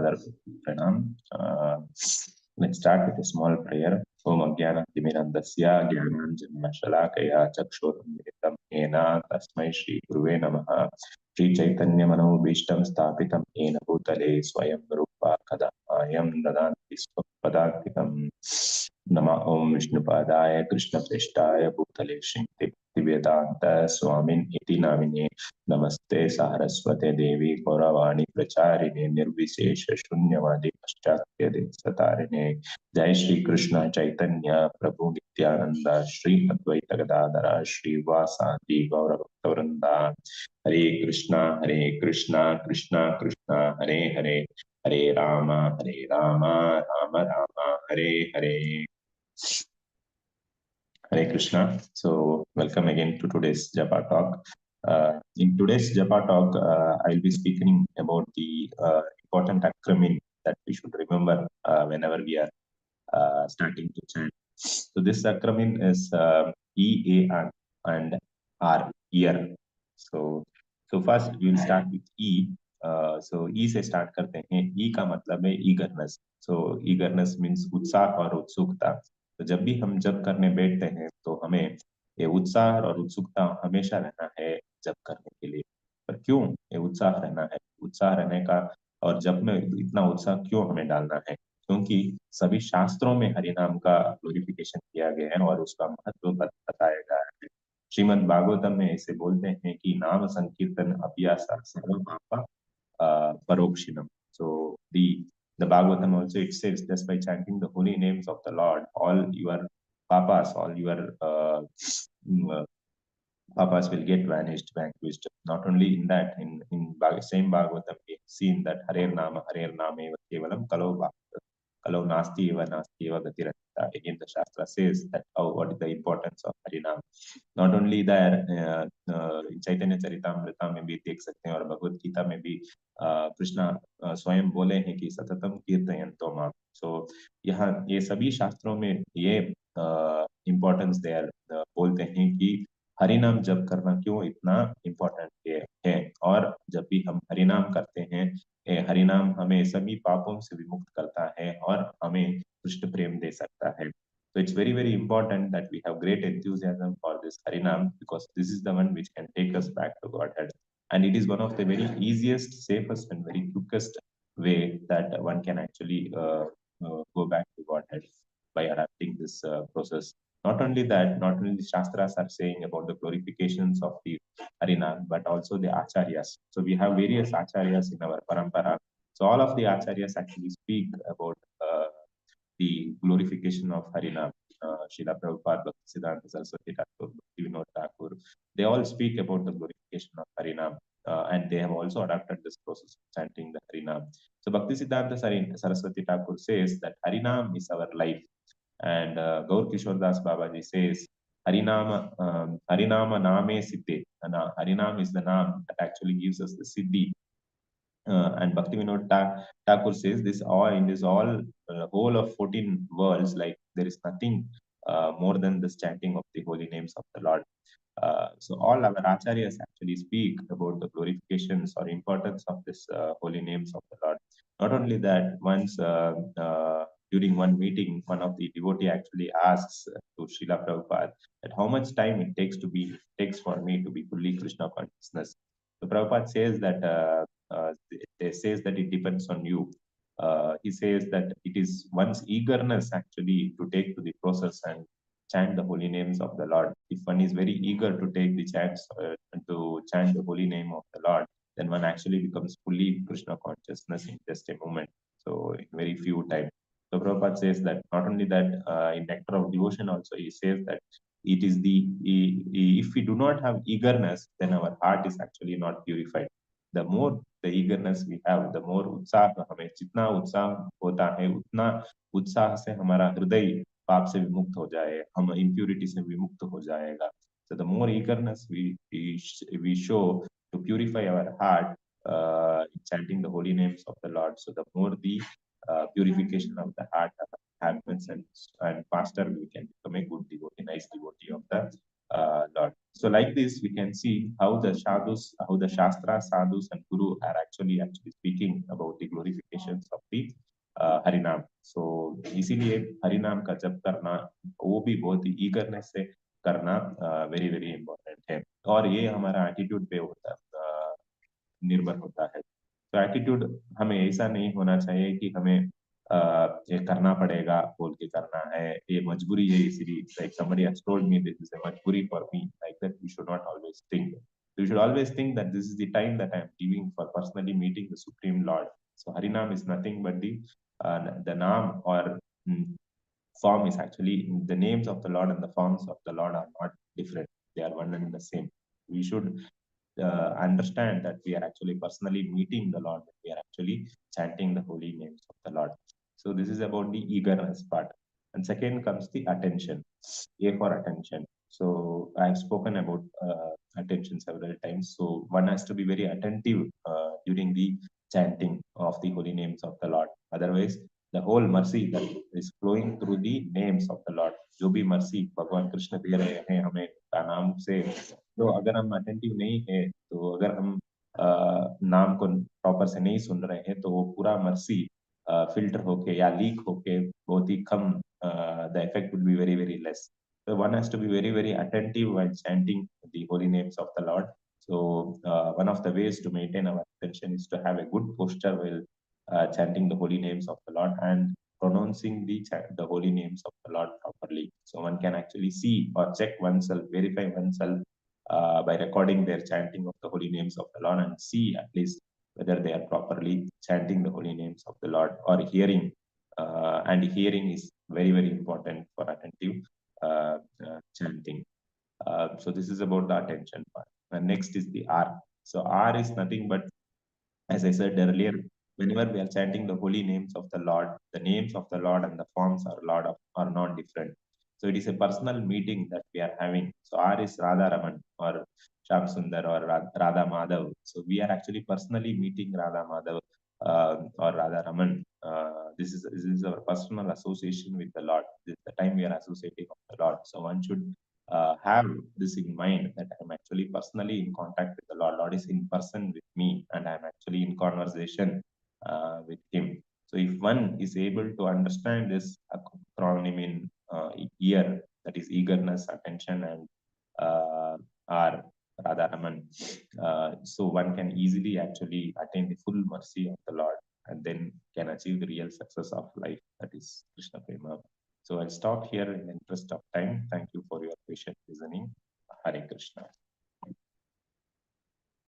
Father Pranam. Let's start with a small prayer. Om Agyana Timirandasya Gyanam Janmashalakaya Chakshurmilitam Ena Tasmai Shri Guruve Namaha. Shri Chaitanya Manobishtam Sthapitam Ena Bhutale Swayam Rupa Kadamayam Dadanti Swapadantikam. Nama Om Vishnupadaya Krishna Prestaya Bhutale Shri Vedanta Swamin Iti Namine. नमस्ते सारस्वते देवी गौरवाणी प्रचारिणे निर्विशेष शून्यवादी पश्चात्य सतारिणे जय श्री कृष्ण चैतन्य प्रभु नित्यानंद श्री अद्वैत गदाधर श्रीवासादि गौर भक्तवृंदा हरे Krishna Krishna Krishna Hare Hare Hare Ram Ram Ram Hare Hare. Hare Krishna. So welcome again to today's Japa talk. In today's Japa talk, I'll be speaking about the important acronym that we should remember whenever we are starting to chant. So this acronym is E, A, and R, year. So first we will start with E. So E से start करते हैं. E का मतलब है eagerness. So eagerness means उत्साह और उत्सुकता. तो जब भी हम जप करने बैठते हैं तो हमें ये उत्साह और उत्सुकता हमेशा रहना है जप करने के लिए. पर क्यों ये उत्साह रहना है? उत्साह रहने का और जप में इतना उत्साह क्यों हमें डालना है? क्योंकि सभी शास्त्रों में हरि नाम का ग्लोरिफिकेशन किया गया है और उसका महत्व बताया गया है. श्रीमद् भागवतम में ऐसे बोलते हैं कि नाम संकीर्तन अभ्यास सर्व पाप परोक्षिणम. So the Bhagavatam also it says just by chanting the holy names of the Lord, all your papas, all your papas will get vanquished. Not only in that, in same Bhagavatam we have seen that Harer Nama eva kevalam kalau nasti eva gatiranta. Again the Shastra says that what is the importance of Harinam. Not only that, in Chaitanya Charitamrita में भी देख सकते हैं और भगवत गीता में भी कृष्णा स्वयं बोले हैं कि सततम कीर्तयन्तो माम. So यहाँ ये सभी शास्त्रों में ये इम्पोर्टेंस दे बोलते हैं कि हरिनाम जप करना क्यों इतना इम्पोर्टेंट है. और जब भी हम हरिनाम करते हैं, हरिनाम हमें सभी पापों से विमुक्त करता है और हमें कृष्ण प्रेम दे सकता है. So it's very, very important that we have great enthusiasm for this Harinam because this is the one which can take us back to Godhead. And it is one of the very easiest, safest and very quickest way that one can actually go back to Godhead by adapting this process. Not only that, not only the Shastras are saying about the glorifications of the Harinam, but also the Acharyas. So we have various Acharyas in our Parampara. So all of the Acharyas actually speak about the glorification of Harinam. Srila Prabhupada, Bhaktisiddhanta Saraswati Thakur, Bhaktivinoda Thakur, they all speak about the glorification of Harinam, and they have also adopted this process of chanting the Harinam. So Bhaktisiddhanta Saraswati Thakur says that Harinam is our life, and Gaur Kishore Das Babaji says Harinama Name Siddhe. Harinam is the name that actually gives us the Siddhi. And Bhaktivinoda Thakur says this all in this whole of 14 worlds, like there is nothing more than this chanting of the holy names of the Lord. So all our acharyas actually speak about the glorifications or importance of this holy names of the Lord. Not only that, once during one meeting, one of the devotee actually asks to Srila Prabhupada that how much time it takes for me to be fully Krishna consciousness. So Prabhupada says that it depends on you. He says that it is one's eagerness actually to take to the process and chant the holy names of the Lord. If one is very eager to take the chants to chant the holy name of the Lord, then one actually becomes fully Krishna consciousness in just a moment. So in very few times. So Prabhupada says that not only that, in Nectar of Devotion also he says that it is if we do not have eagerness, then our heart is actually not purified. The more the eagerness we have, the more उत्साह हमें जितना उत्साह होता है उतना उत्साह से हमारा हृदय पाप से विमुक्त हो जाए, हम impurity से विमुक्त हो जाएगा. So the more eagerness we show to purify our heart chanting the holy names of the Lord, so the more the purification of the heart happens, and faster we can become a good devotee, nice devotee of the Lord. So like this, we can see how the sadhus, how the Shastra, sadhus, and Guru are actually speaking about the glorifications of the हरिनाम. So इसीलिए हरिनाम का जप करना वो भी बहुत ही eagerness से करना वेरी वेरी इंपॉर्टेंट है. और ये हमारा एटीट्यूड पे होता निर्भर होता है. तो एटीट्यूड हमें ऐसा नहीं होना चाहिए कि हमें ये करना पड़ेगा बोल के करना है, ये मजबूरी है इसलिए. Like somebody has told me this is a majburi for me, like that we should not always think. We should always think that this is the time that I am giving for personally meeting the Supreme Lord. So Harinam is nothing but the Naam or form is actually the names of the Lord and the forms of the Lord are not different. They are one and the same. We should understand that we are actually personally meeting the Lord. We are actually chanting the holy names of the Lord. So this is about the eagerness part. And second comes the attention. A for attention. So I've spoken about attention several times. So one has to be very attentive during the chanting of the holy names of the Lord. Otherwise, the whole mercy that is flowing through the names of the Lord. जो भी mercy भगवान कृष्ण दे रहे हैं हमें का नाम से, तो अगर हम अटेंटिव नहीं है, तो अगर हम नाम को प्रॉपर से नहीं सुन रहे हैं, तो वो पूरा मर्सी फिल्टर होके या लीक होके बहुत ही कम, the effect will be very very less. So one has to be very very attentive while chanting the holy names of the Lord. So one of the ways to maintain our attention is to have a good posture while chanting the holy names of the Lord and pronouncing the holy names of the Lord properly. So one can actually see or check oneself, verify oneself by recording their chanting of the holy names of the Lord and see at least whether they are properly chanting the holy names of the Lord or hearing. And hearing is very, very important for attentive chanting. So this is about the attention part. And next is the R. So R is nothing but, as I said earlier, whenever we are chanting the holy names of the Lord, the names of the Lord and the forms are are not different. So it is a personal meeting that we are having. So R is Radha Raman or Sham Sundar or Radha Madhav. So we are actually personally meeting Radha Madhav or Radha Raman. This is our personal association with the Lord. This is the time we are associating with the Lord. So one should have this in mind that I'm actually personally in contact with the Lord. Lord is in person with me, and I'm actually in conversation with Him. So if one is able to understand this acronym in ear, that is eagerness, attention, and R, Radharaman, so one can easily actually attain the full mercy of the Lord and then can achieve the real success of life, that is Krishna Prema. So I'll stop here in the interest of time. Thank you for your patient listening. Hare Krishna.